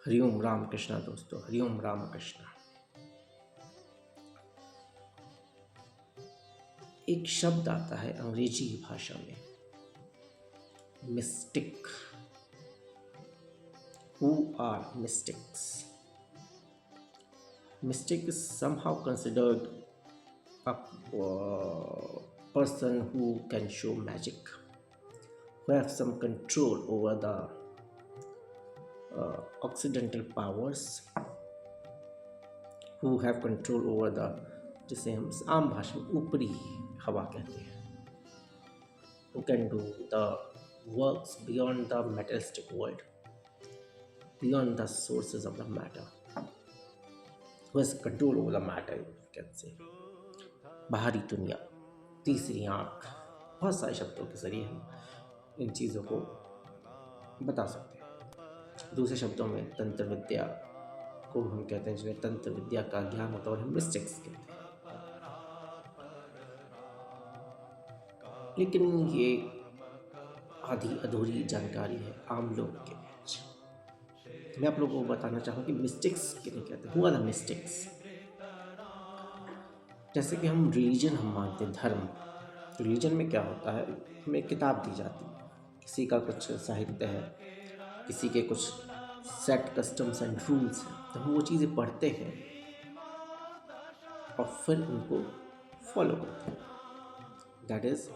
हरिओम राम कृष्णा दोस्तों, हरिओम राम कृष्णा। एक शब्द आता है अंग्रेजी भाषा में, mystic. Who are mystics? Mystic is somehow considered a person who can show magic, who have some control over the occidental powers, who have control over the, जिसे हम आम भाषा में ऊपरी हवा कहते हैं, who can do the works beyond the materialistic world, beyond the sources of the matter, who has control over the matter, you can say. बाहरी दुनिया, तीसरी आँख, बहुत सारे शब्दों के जरिए हम इन चीज़ों को बता सकते हैं। दूसरे शब्दों में तंत्र विद्या को हम कहते हैं, जिन्हें तंत्र विद्या का ज्ञान होता है और हम मिस्टिक्स कहते हैं। लेकिन ये आधी अधूरी जानकारी है आम लोगों के बीच। मैं आप लोगों को बताना चाहूँ कि मिस्टिक्स किन्हें कहते हैं, हु आर द मिस्टिक्स। जैसे कि हम रिलीजन हम मानते हैं, धर्म। रिलीजन में क्या होता है, हमें एक किताब दी जाती है, किसी का कुछ साहित्य है, किसी के कुछ सेट कस्टम्स एंड रूल्स हैं, तो हम वो चीज़ें पढ़ते हैं और फिर उनको फॉलो करते हैं। That is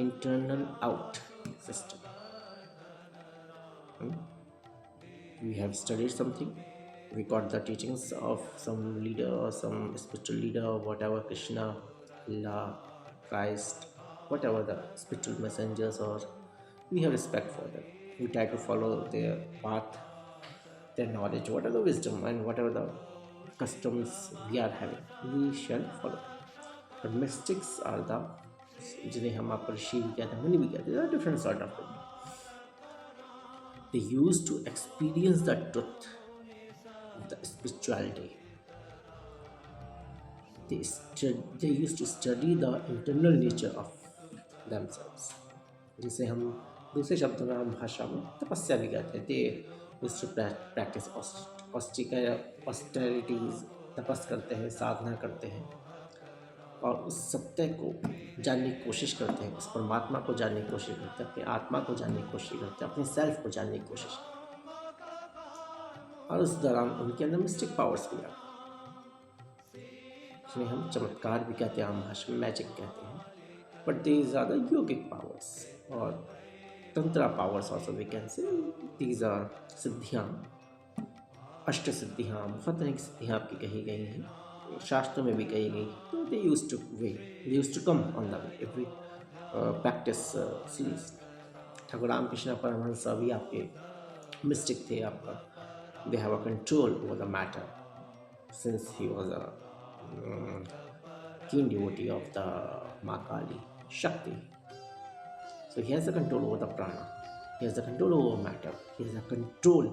internal out system. We have studied something, we got the teachings of some leader or some spiritual leader or whatever, Krishna, Allah, Christ, whatever the spiritual messengers, or we have respect for them. We try to follow their path, their knowledge, whatever the wisdom and whatever the customs we are having, we shall follow. But mystics are the, जिन्हें हम आप ऋषि भी कहते हैं, मुनि भी कहते हैं, different sort of people. They used to experience the truth of the spirituality. They used to study the internal nature of themselves, जिसे हम दूसरे शब्दों में हम भाषा में तपस्या भी कहते हैं। They used to practice austerities, तपस करते हैं, साधना करते हैं और उस सत्य को जानने की कोशिश करते हैं, उस परमात्मा को जानने की कोशिश करते हैं, अपनी आत्मा को जानने की कोशिश करते हैं, अपने सेल्फ को जानने की कोशिश करते हैं। और उस दौरान उनके अंदर मिस्टिक पावर्स भी आते हैं, जिन्हें हम चमत्कार भी कहते हैं, आम भाषा में मैजिक कहते हैं। But these are the yogic powers और tantra powers also we can say. These are सिद्धियाँ, अष्ट सिद्धियाँ, बहुत तरह की सिद्धियाँ आपकी कही गई हैं, शास्त्रों में भी कही गई। तो they use to come on the way if we practise seriously. Thakur Ramakrishna Paramahansa भी आपके मिस्टिक थे। आपका they have a control over the matter since he was a keen devotee of the Ma Kali Shakti. So he has the control over the prana, he has the control over matter, he has the control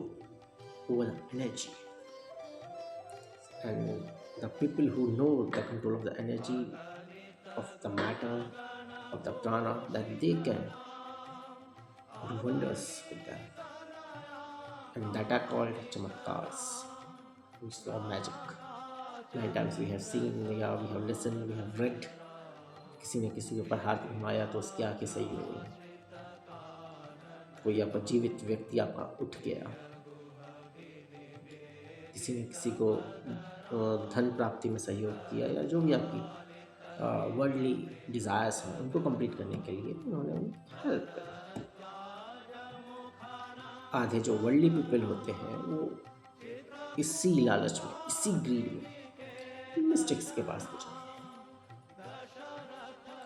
over the energy. And the people who know the control of the energy, of the matter, of the prana, that they can do wonders with them. And that are called chamatkars, which is all magic. Many times we have seen, we have listened, we have read, किसी ने किसी के ऊपर हाथ घुमाया तो उसकी आंखें सही हो गई, कोई आपका जीवित व्यक्ति आपका उठ गया, किसी ने किसी को धन प्राप्ति में सहयोग किया, या जो भी आपकी वर्ल्डली डिज़ायर्स हैं उनको कंप्लीट करने के लिए उन्होंने उनकी हेल्प करी। आधे जो वर्ल्डली पीपल होते हैं वो इसी लालच में, इसी ग्रीड में मिस्टिक्स के पास हो जाते हैं।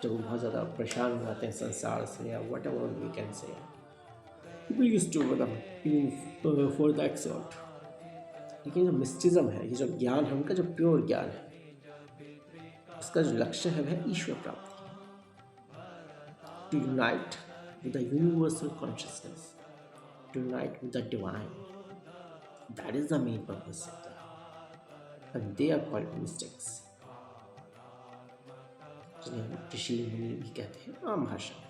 जब वो बहुत ज़्यादा परेशान हो जाते हैं संसार से, या whatever we can say, people used to for the exhort. लेकिन जो मिस्टिज्म है, ये जो ज्ञान है, उनका जो प्योर ज्ञान है, उसका जो लक्ष्य है वह ईश्वर प्राप्ति, to unite with the universal consciousness, to unite with the divine. That is the main purpose of that, and they are called mystics, जिन्हें हम ऋषि मुनि भी कहते हैं आम भाषा में।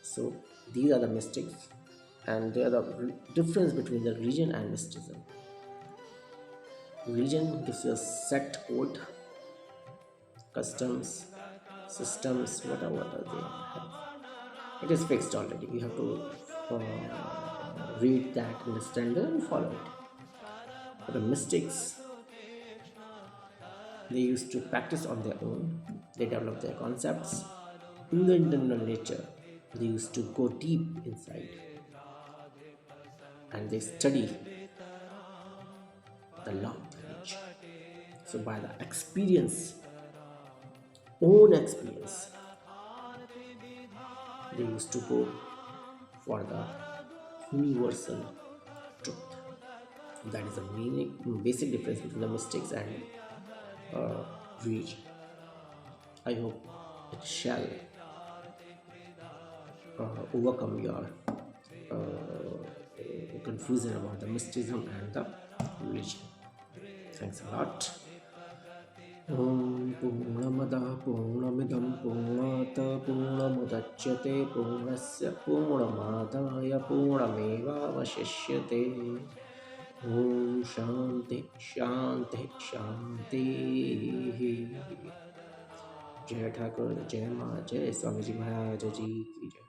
So these are the mystics And there are the difference between the religion and mysticism. Religion gives you a set code, customs, systems, whatever they have. It is fixed already. You have to read that, understand it, and follow it. But the mystics, they used to practice on their own. They develop their concepts in the internal nature. They used to go deep inside and they study the law of the nature. So by the experience, own experience, they used to go for the universal truth. That is the meaning, basic difference between the mystics and religion. I hope it shall overcome your confusion about the mysticism and the religion. Thanks a lot. पूर्णमदः पूर्णमिदं पूर्णात् पूर्णमुदच्यते पूर्णस्य पूर्णमादाय पूर्णमेवावशिष्यते। ॐ शान्ति शान्ति शान्तिः। जय ठाकुर, जय माँ, जय स्वामी जी महाराज जी की जय।